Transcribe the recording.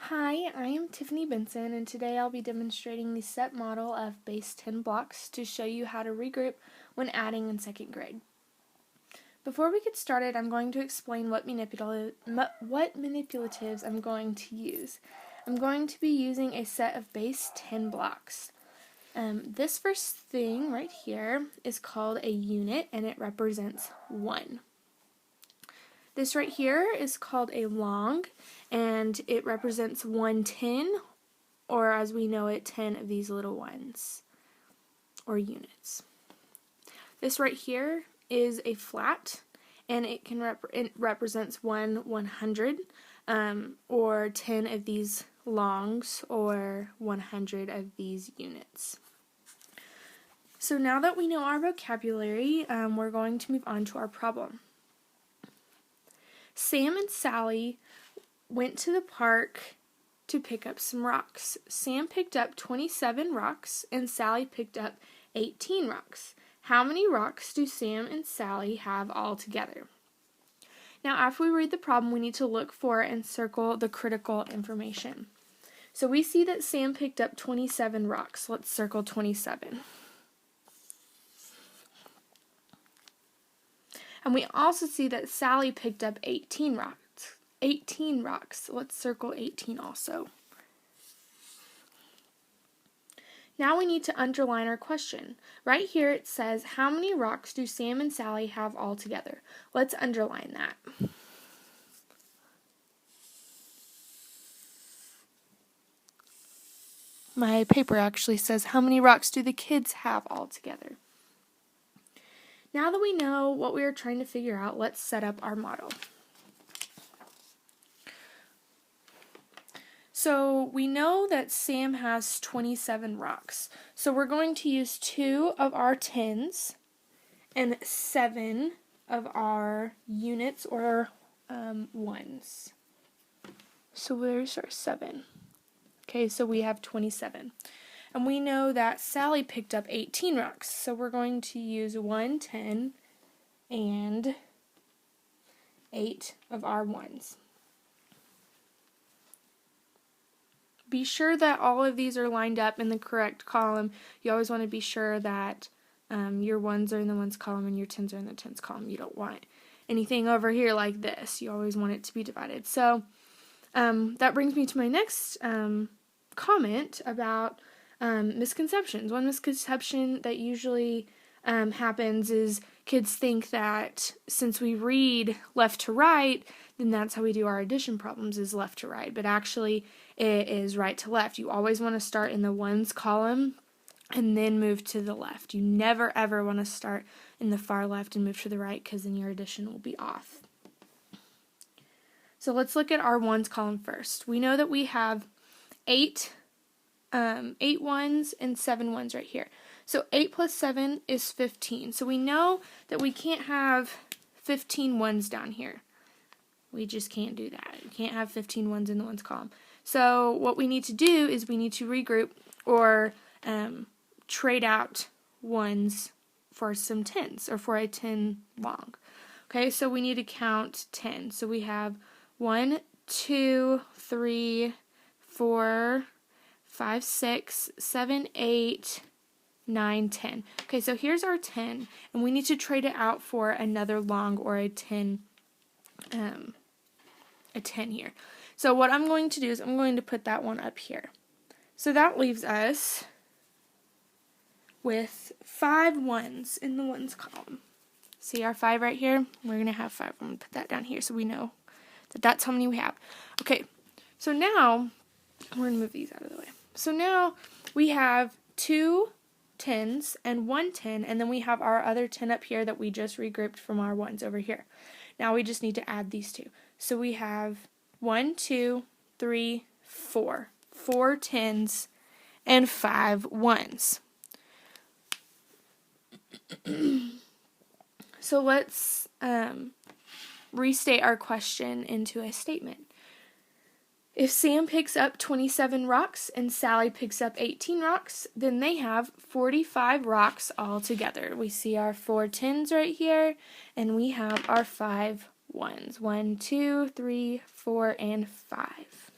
Hi, I am Tiffany Benson, and today I'll be demonstrating the set model of base 10 blocks to show you how to regroup when adding in second grade. Before we get started, I'm going to explain what manipulatives I'm going to use. I'm going to be using a set of base 10 blocks. This first thing right here is called a unit, and it represents 1. This right here is called a long, and it represents 1/10, or as we know it, 10 of these little ones, or units. This right here is a flat, and it represents 1/100, or 10 of these longs, or 100 of these units. So now that we know our vocabulary, we're going to move on to our problem. Sam and Sally went to the park to pick up some rocks. Sam picked up 27 rocks and Sally picked up 18 rocks. How many rocks do Sam and Sally have all together? Now, after we read the problem, we need to look for and circle the critical information. So we see that Sam picked up 27 rocks. Let's circle 27. And we also see that Sally picked up 18 rocks. 18 rocks. Let's circle 18 also. Now we need to underline our question. Right here it says, how many rocks do Sam and Sally have all together? Let's underline that. My paper actually says, how many rocks do the kids have all together? Now that we know what we are trying to figure out, let's set up our model. So we know that Sam has 27 rocks. So we're going to use 2 of our 10s and 7 of our units or ones. So there's our 7. Okay, so we have 27. And we know that Sally picked up 18 rocks, so we're going to use 1, 10, and 8 of our ones. Be sure that all of these are lined up in the correct column. You always want to be sure that your ones are in the ones column and your tens are in the tens column. You don't want anything over here like this. You always want it to be divided. So that brings me to my next comment about misconceptions. One misconception that usually happens is kids think that since we read left to right, then that's how we do our addition problems, is left to right. But actually, it is right to left. You always want to start in the ones column and then move to the left. You never ever want to start in the far left and move to the right, because then your addition will be off. So let's look at our ones column first. We know that we have 8 ones and 7 ones right here. So 8 plus 7 is 15. So we know that we can't have 15 ones down here. We just can't do that. You can't have 15 ones in the ones column. So what we need to do is we need to regroup or trade out ones for some 10s, or for a 10 long. Okay, so we need to count 10. So we have 1, 2, 3, 4, 5, 6, 7, 8, 9, 10. Okay, so here's our 10, and we need to trade it out for another long, or a 10 here. So what I'm going to do is I'm going to put that one up here. So that leaves us with 5 ones in the ones column. See our 5 right here? We're going to have 5. I'm going to put that down here so we know that that's how many we have. Okay, so now we're going to move these out of the way. So now we have 2 10s and 1 10, and then we have our other 10 up here that we just regrouped from our ones over here. Now we just need to add these two. So we have 1, 2, 3, 4. 4 10s and 5 1s. So let's restate our question into a statement. If Sam picks up 27 rocks and Sally picks up 18 rocks, then they have 45 rocks all together. We see our 4 10s right here, and we have our 5 1s. 1, 2, 3, 4, and 5.